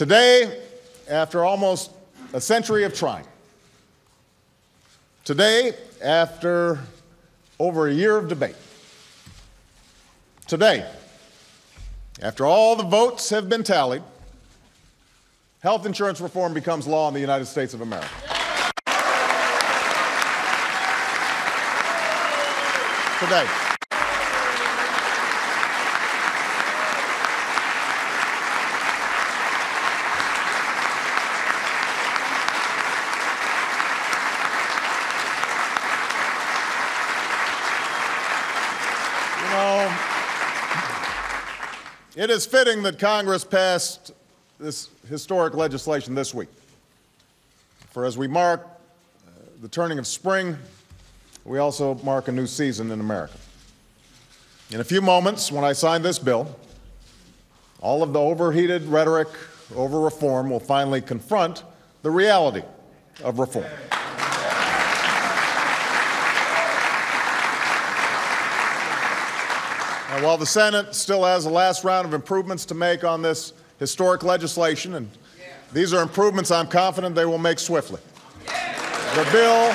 Today, after almost a century of trying, today, after over a year of debate, today, after all the votes have been tallied, health insurance reform becomes law in the United States of America. Today. It is fitting that Congress passed this historic legislation this week. For as we mark the turning of spring, we also mark a new season in America. In a few moments, when I sign this bill, all of the overheated rhetoric over reform will finally confront the reality of reform. Now, while the Senate still has a last round of improvements to make on this historic legislation, and these are improvements I'm confident they will make swiftly, the bill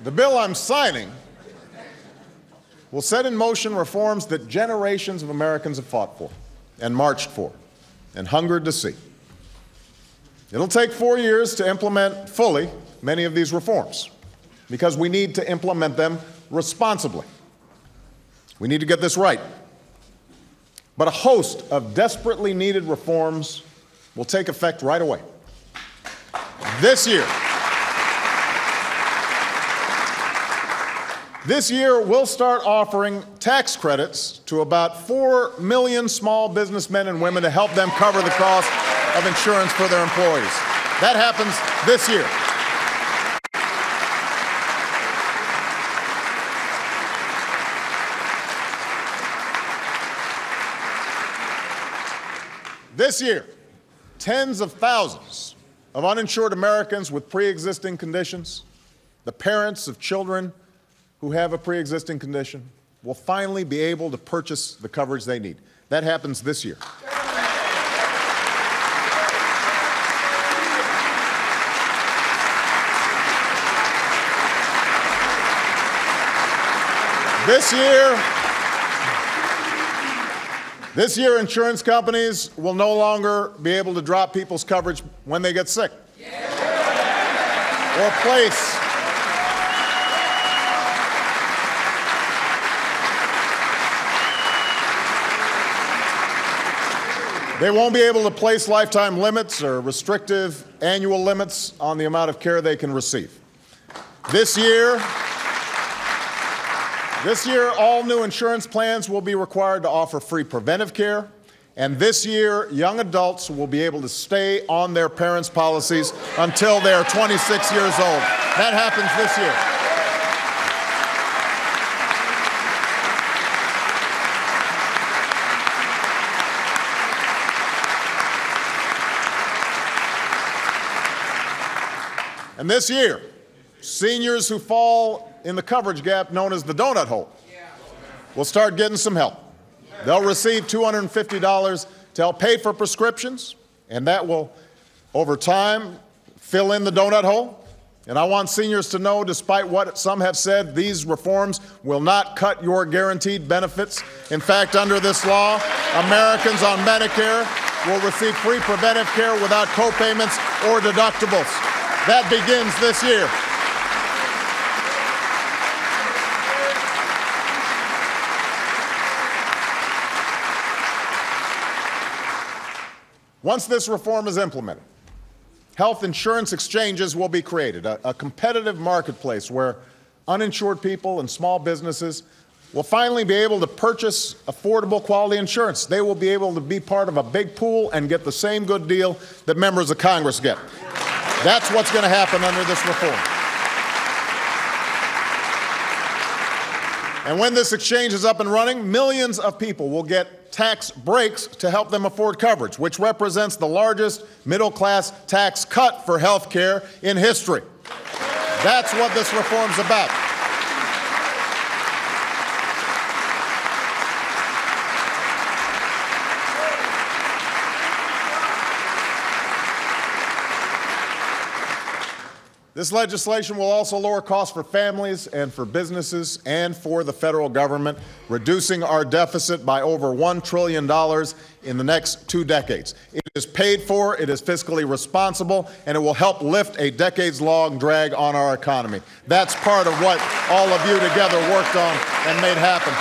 The bill I'm signing will set in motion reforms that generations of Americans have fought for and marched for and hungered to see. It'll take 4 years to implement fully many of these reforms because we need to implement them responsibly. We need to get this right. But a host of desperately needed reforms will take effect right away. This year, we'll start offering tax credits to about 4 million small businessmen and women to help them cover the cost of insurance for their employees. That happens this year. This year, tens of thousands of uninsured Americans with pre-existing conditions, the parents of children who have a pre-existing condition, will finally be able to purchase the coverage they need. That happens this year. This year, insurance companies will no longer be able to drop people's coverage when they get sick or place They won't be able to place lifetime limits or restrictive annual limits on the amount of care they can receive. This year, all new insurance plans will be required to offer free preventive care. And this year, young adults will be able to stay on their parents' policies until they are 26 years old. That happens this year. And this year, seniors who fall in the coverage gap known as the donut hole will start getting some help. They'll receive $250 to help pay for prescriptions, and that will, over time, fill in the donut hole. And I want seniors to know, despite what some have said, these reforms will not cut your guaranteed benefits. In fact, under this law, Americans on Medicare will receive free preventive care without co-payments or deductibles. That begins this year. Once this reform is implemented, health insurance exchanges will be created, a competitive marketplace where uninsured people and small businesses will finally be able to purchase affordable quality insurance. They will be able to be part of a big pool and get the same good deal that members of Congress get. That's what's going to happen under this reform. And when this exchange is up and running, millions of people will get tax breaks to help them afford coverage, which represents the largest middle-class tax cut for health care in history. That's what this reform's about. This legislation will also lower costs for families and for businesses and for the federal government, reducing our deficit by over $1 trillion in the next 2 decades. It is paid for, it is fiscally responsible, and it will help lift a decades-long drag on our economy. That's part of what all of you together worked on and made happen.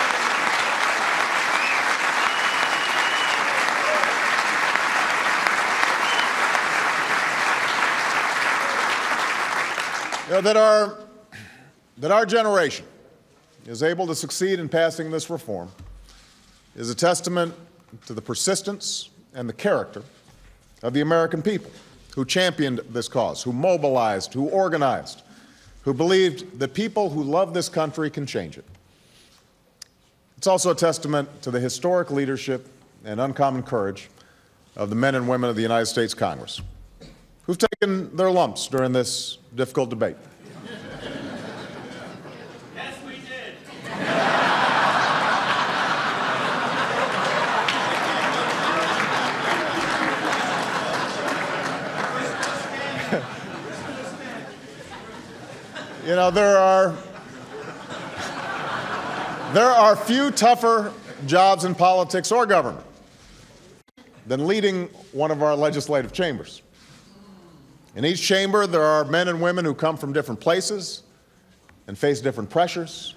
That our generation is able to succeed in passing this reform is a testament to the persistence and the character of the American people who championed this cause, who mobilized, who organized, who believed that people who love this country can change it. It's also a testament to the historic leadership and uncommon courage of the men and women of the United States Congress, who've taken their lumps during this difficult debate. Yes, we did. You know, there are few tougher jobs in politics or government than leading one of our legislative chambers. In each chamber, there are men and women who come from different places and face different pressures,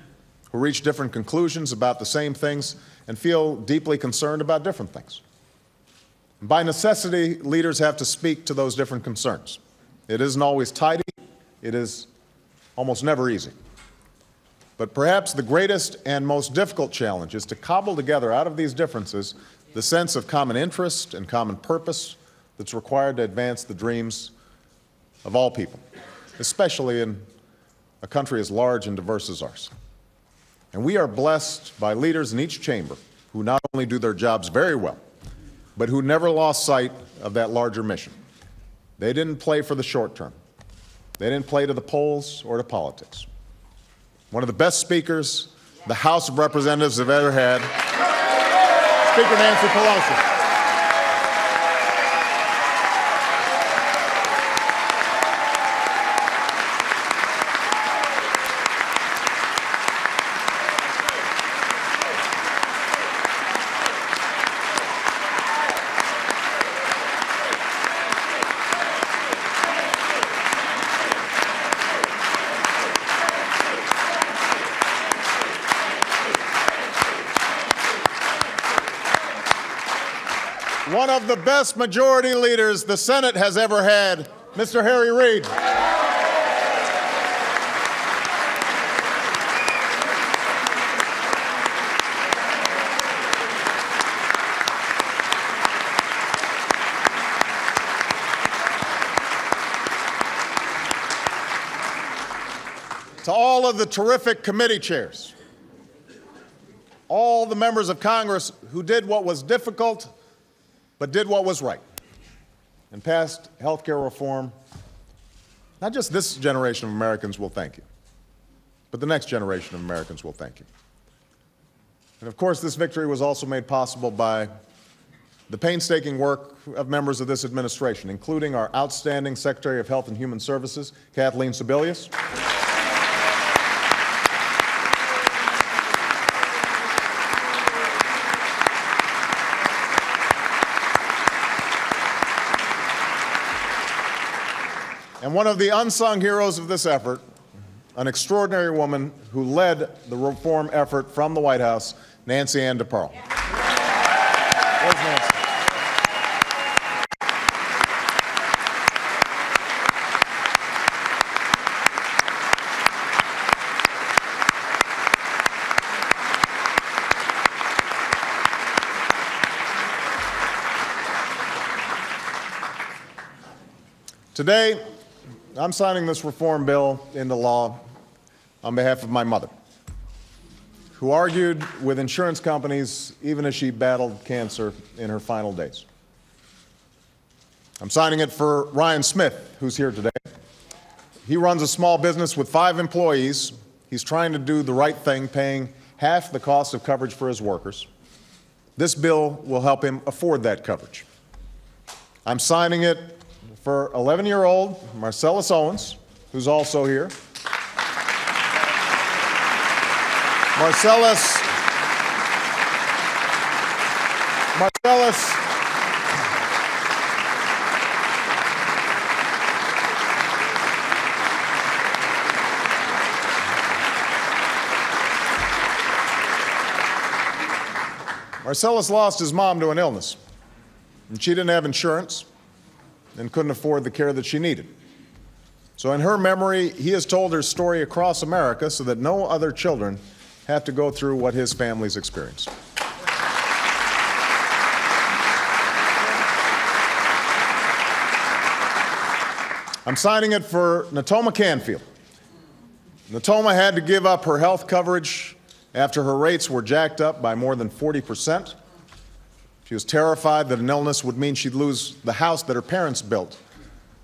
who reach different conclusions about the same things and feel deeply concerned about different things. And by necessity, leaders have to speak to those different concerns. It isn't always tidy. It is almost never easy. But perhaps the greatest and most difficult challenge is to cobble together out of these differences the sense of common interest and common purpose that's required to advance the dreams of all people, especially in a country as large and diverse as ours. And we are blessed by leaders in each chamber who not only do their jobs very well, but who never lost sight of that larger mission. They didn't play for the short term. They didn't play to the polls or to politics. One of the best speakers the House of Representatives have ever had, Speaker Nancy Pelosi. One of the best majority leaders the Senate has ever had, Mr. Harry Reid. To all of the terrific committee chairs, all the members of Congress who did what was difficult but did what was right and passed health care reform, not just this generation of Americans will thank you, but the next generation of Americans will thank you. And of course, this victory was also made possible by the painstaking work of members of this administration, including our outstanding Secretary of Health and Human Services, Kathleen Sebelius. And one of the unsung heroes of this effort, an extraordinary woman who led the reform effort from the White House, Nancy Ann DeParle. Where's Nancy? Today, I'm signing this reform bill into law on behalf of my mother, who argued with insurance companies even as she battled cancer in her final days. I'm signing it for Ryan Smith, who's here today. He runs a small business with 5 employees. He's trying to do the right thing, paying half the cost of coverage for his workers. This bill will help him afford that coverage. I'm signing it for 11-year-old Marcellus Owens, who's also here. Marcellus lost his mom to an illness, and she didn't have insurance and couldn't afford the care that she needed. So in her memory, he has told her story across America so that no other children have to go through what his family's experienced. I'm signing it for Natoma Canfield. Natoma had to give up her health coverage after her rates were jacked up by more than 40%. She was terrified that an illness would mean she'd lose the house that her parents built,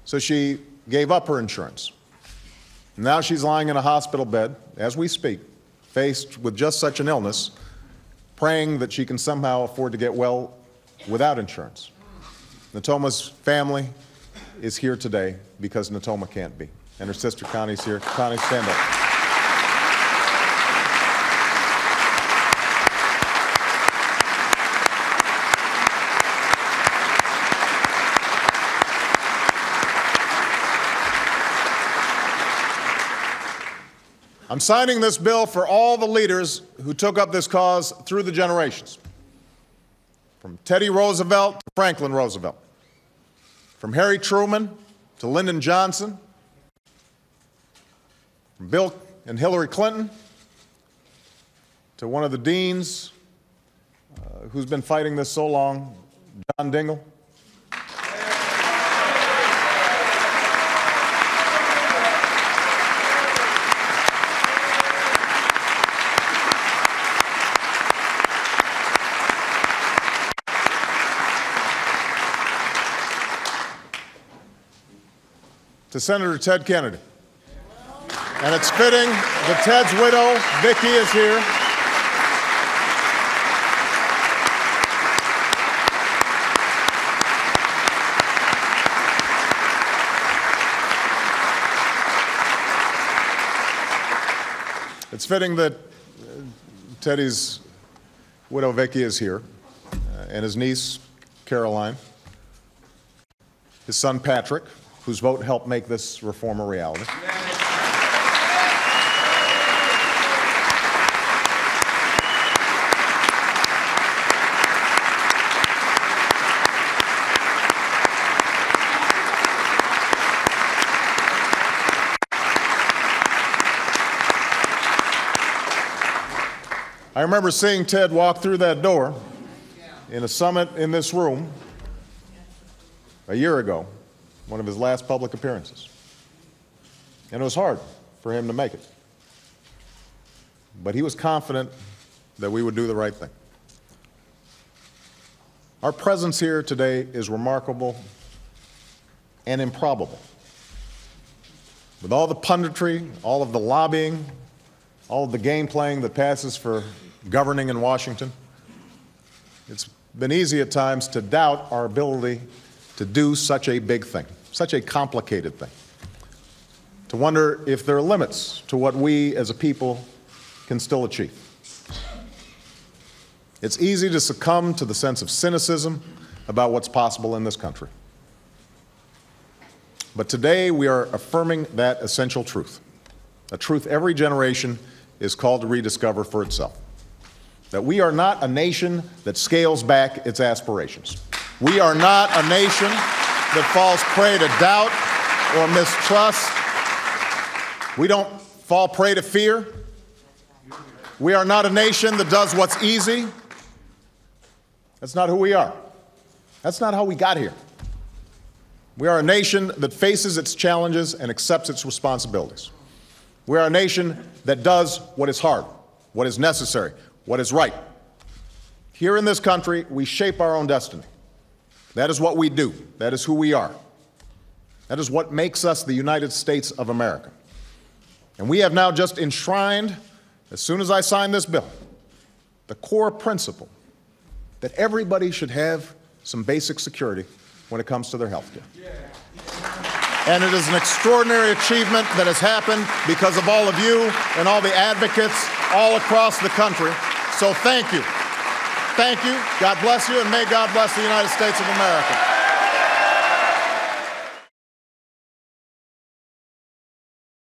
so she gave up her insurance. Now she's lying in a hospital bed, as we speak, faced with just such an illness, praying that she can somehow afford to get well without insurance. Natoma's family is here today because Natoma can't be. And her sister Connie's here. Connie, stand up. I'm signing this bill for all the leaders who took up this cause through the generations, from Teddy Roosevelt to Franklin Roosevelt, from Harry Truman to Lyndon Johnson, from Bill and Hillary Clinton to one of the deans who's been fighting this so long, John Dingell. To Senator Ted Kennedy. And it's fitting that Ted's widow, Vicki, is here. It's fitting that Teddy's widow, Vicki, is here, and his niece, Caroline, his son, Patrick, whose vote helped make this reform a reality. I remember seeing Ted walk through that door in a summit in this room a year ago, one of his last public appearances. And it was hard for him to make it. But he was confident that we would do the right thing. Our presence here today is remarkable and improbable. With all the punditry, all of the lobbying, all of the game playing that passes for governing in Washington, it's been easy at times to doubt our ability to do such a big thing, such a complicated thing, to wonder if there are limits to what we as a people can still achieve. It's easy to succumb to the sense of cynicism about what's possible in this country. But today we are affirming that essential truth, a truth every generation is called to rediscover for itself, that we are not a nation that scales back its aspirations. We are not a nation that falls prey to doubt or mistrust. We don't fall prey to fear. We are not a nation that does what's easy. That's not who we are. That's not how we got here. We are a nation that faces its challenges and accepts its responsibilities. We are a nation that does what is hard, what is necessary, what is right. Here in this country, we shape our own destiny. That is what we do. That is who we are. That is what makes us the United States of America. And we have now just enshrined, as soon as I sign this bill, the core principle that everybody should have some basic security when it comes to their health care. And it is an extraordinary achievement that has happened because of all of you and all the advocates all across the country. So thank you. Thank you. God bless you, and may God bless the United States of America.